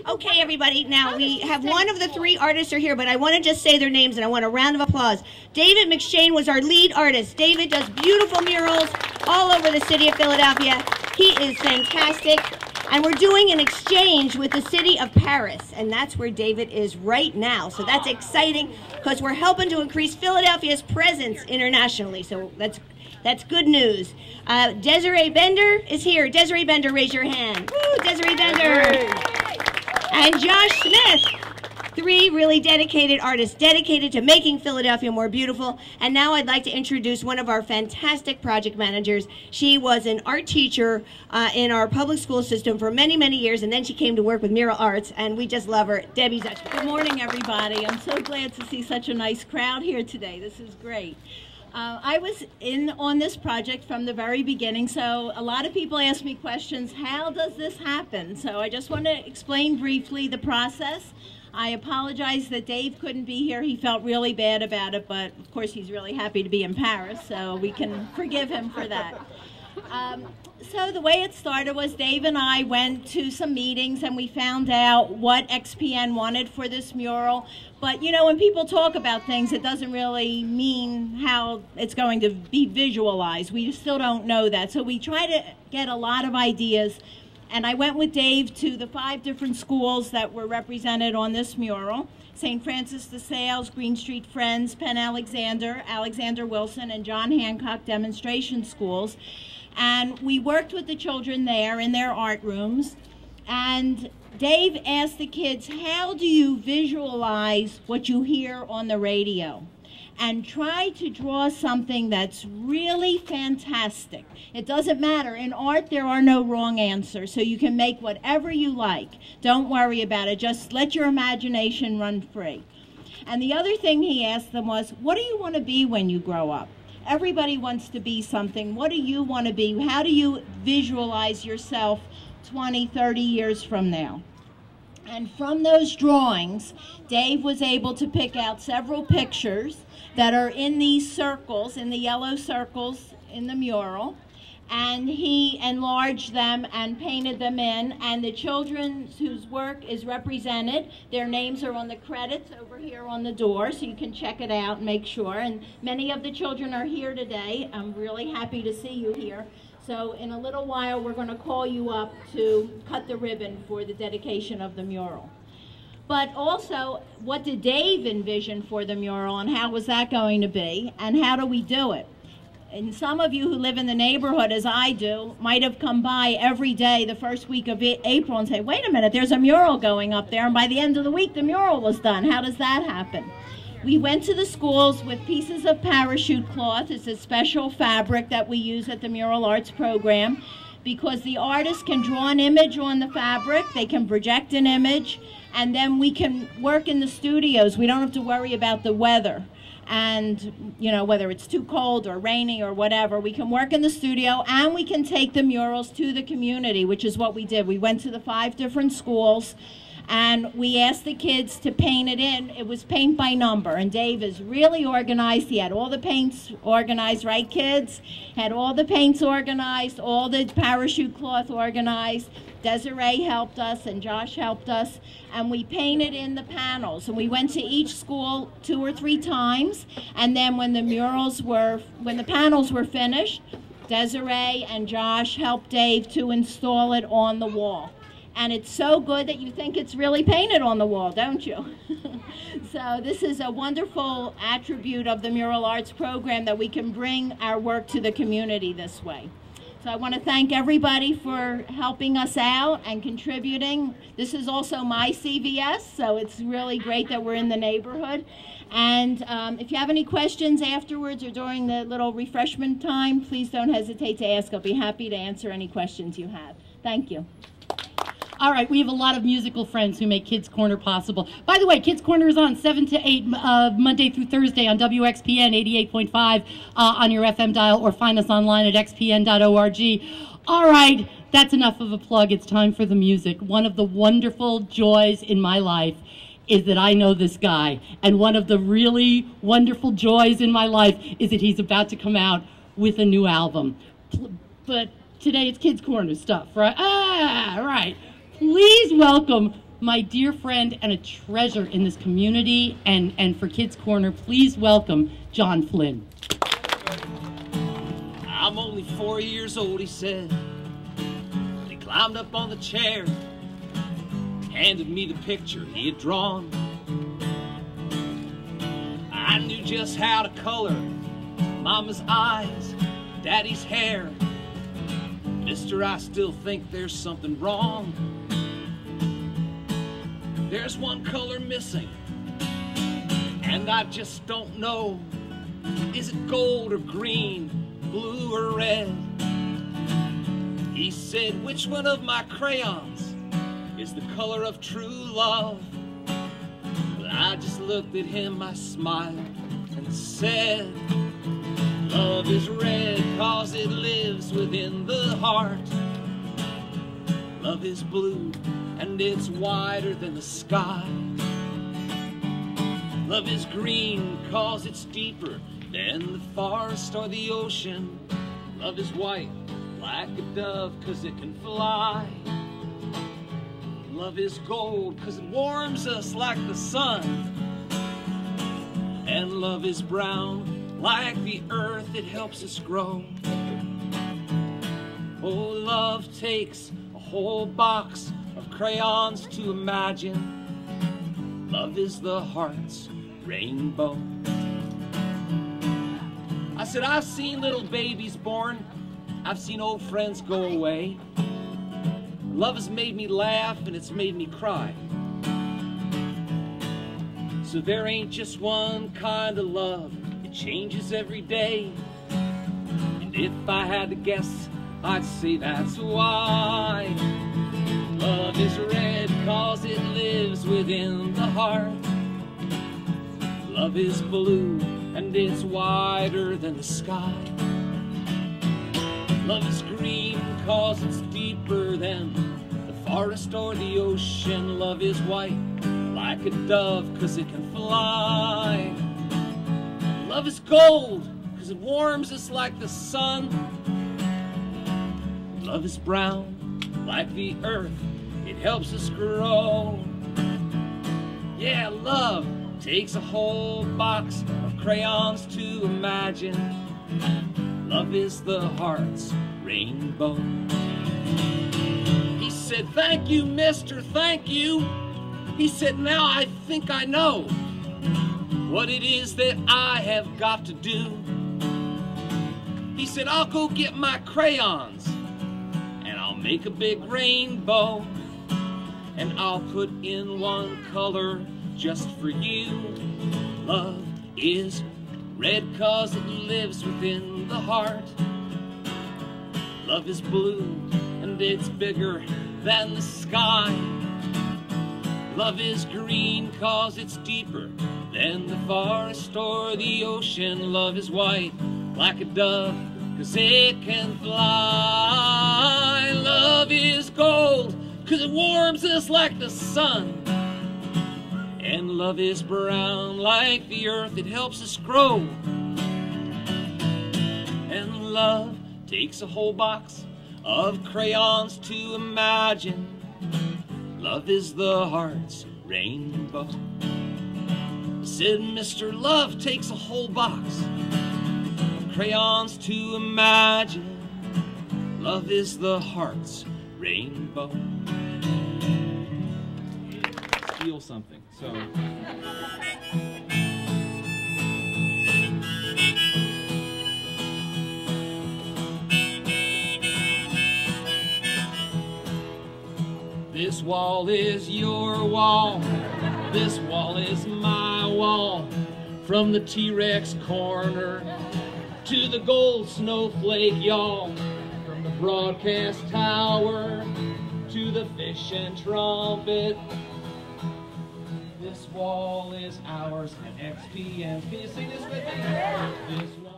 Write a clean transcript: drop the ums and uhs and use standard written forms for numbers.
Okay, everybody, now we have one of the three artists are here, but I want to just say their names and I want a round of applause. David McShane was our lead artist. David does beautiful murals all over the city of Philadelphia. He is fantastic. And we're doing an exchange with the city of Paris, and that's where David is right now. So that's exciting because we're helping to increase Philadelphia's presence internationally. So that's good news. Desiree Bender is here. Desiree Bender, raise your hand. Woo, Desiree Bender. And Josh Smith. Three really dedicated artists, dedicated to making Philadelphia more beautiful. And now I'd like to introduce one of our fantastic project managers. She was an art teacher in our public school system for many, many years, and then she came to work with Mural Arts, and we just love her. Debbie Zutch. Good morning, everybody. I'm so glad to see such a nice crowd here today. This is great. I was in on this project from the very beginning, so a lot of people ask me questions, how does this happen? So I just want to explain briefly the process. I apologize that Dave couldn't be here. He felt really bad about it, but of course he's really happy to be in Paris, so we can forgive him for that. So the way it started was Dave and I went to some meetings and we found out what XPN wanted for this mural. But you know, when people talk about things, it doesn't really mean how it's going to be visualized. We still don't know that. So we try to get a lot of ideas. And I went with Dave to the 5 different schools that were represented on this mural: St. Francis de Sales, Green Street Friends, Penn Alexander, Alexander Wilson, and John Hancock demonstration schools. And we worked with the children there in their art rooms. And Dave asked the kids, how do you visualize what you hear on the radio? And try to draw something that's really fantastic. It doesn't matter. In art, there are no wrong answers, so you can make whatever you like. Don't worry about it. Just let your imagination run free. And the other thing he asked them was, what do you want to be when you grow up? Everybody wants to be something. What do you want to be? How do you visualize yourself 20, 30 years from now? And from those drawings, Dave was able to pick out several pictures that are in these circles, in the yellow circles in the mural, and he enlarged them and painted them in, and the children whose work is represented, their names are on the credits over here on the door, so you can check it out and make sure. And many of the children are here today. I'm really happy to see you here. So in a little while, we're going to call you up to cut the ribbon for the dedication of the mural. But also, what did Dave envision for the mural, and how was that going to be, and how do we do it? And some of you who live in the neighborhood, as I do, might have come by every day the first week of April and say, wait a minute, there's a mural going up there, and by the end of the week, the mural was done. How does that happen? We went to the schools with pieces of parachute cloth. It's a special fabric that we use at the Mural Arts program, because the artist can draw an image on the fabric, they can project an image, and then we can work in the studios. We don't have to worry about the weather. And, you know, whether it's too cold or rainy or whatever, we can work in the studio, and we can take the murals to the community, which is what we did. We went to the 5 different schools, and we asked the kids to paint it in. It was paint by number, and Dave is really organized. He had all the paints organized, right, kids? Had all the paints organized, all the parachute cloth organized. Desiree helped us, and Josh helped us, and we painted in the panels. And we went to each school 2 or 3 times, and then when the panels were finished, Desiree and Josh helped Dave to install it on the wall. And it's so good that you think it's really painted on the wall, don't you? So this is a wonderful attribute of the Mural Arts program, that we can bring our work to the community this way. So I want to thank everybody for helping us out and contributing. This is also my CVS, so it's really great that we're in the neighborhood. And if you have any questions afterwards or during the little refreshment time, please don't hesitate to ask. I'll be happy to answer any questions you have. Thank you. All right, we have a lot of musical friends who make Kids Corner possible. By the way, Kids Corner is on 7 to 8 Monday through Thursday on WXPN 88.5 on your FM dial, or find us online at xpn.org. All right, that's enough of a plug. It's time for the music. One of the wonderful joys in my life is that I know this guy. And one of the really wonderful joys in my life is that he's about to come out with a new album. But today it's Kids Corner stuff, right? Ah, right. Please welcome my dear friend and a treasure in this community and for Kids Corner. Please welcome John Flynn. I'm only 4 years old, he said. He climbed up on the chair, handed me the picture he had drawn. I knew just how to color Mama's eyes, Daddy's hair. Mister, I still think there's something wrong. There's one color missing, and I just don't know. Is it gold or green, blue or red? He said, which one of my crayons is the color of true love? But I just looked at him, I smiled and said, love is red 'cause it lives within the heart. Love is blue and it's wider than the sky. Love is green 'cause it's deeper than the forest or the ocean. Love is white like a dove 'cause it can fly. Love is gold 'cause it warms us like the sun. And love is brown like the earth, it helps us grow. Oh, love takes a whole box of crayons to imagine. Love is the heart's rainbow. I said, I've seen little babies born. I've seen old friends go away. Love has made me laugh and it's made me cry. So there ain't just one kind of love. It changes every day. And if I had to guess, I'd say that's why. Love is red 'cause it lives within the heart. Love is blue and it's wider than the sky. Love is green 'cause it's deeper than the forest or the ocean. Love is white like a dove 'cause it can fly. Love is gold 'cause it warms us like the sun. Love is brown like the earth, it helps us grow. Yeah, love takes a whole box of crayons to imagine. Love is the heart's rainbow. He said, thank you, mister, thank you. He said, now I think I know what it is that I have got to do. He said, I'll go get my crayons and I'll make a big rainbow. And I'll put in one color just for you. Love is red 'cause it lives within the heart. Love is blue and it's bigger than the sky. Love is green 'cause it's deeper than the forest or the ocean. Love is white like a dove 'cause it can fly. Love is gold 'cause it warms us like the sun. And love is brown like the earth, it helps us grow. And love takes a whole box of crayons to imagine. Love is the heart's rainbow. Said Mr. Love takes a whole box of crayons to imagine. Love is the heart's rainbow. Feel something. So this wall is your wall, this wall is my wall. From the T-Rex corner to the gold snowflake yawl, from the broadcast tower to the fish and trumpet. This wall is ours at XPN. Can you sing this with me? This wall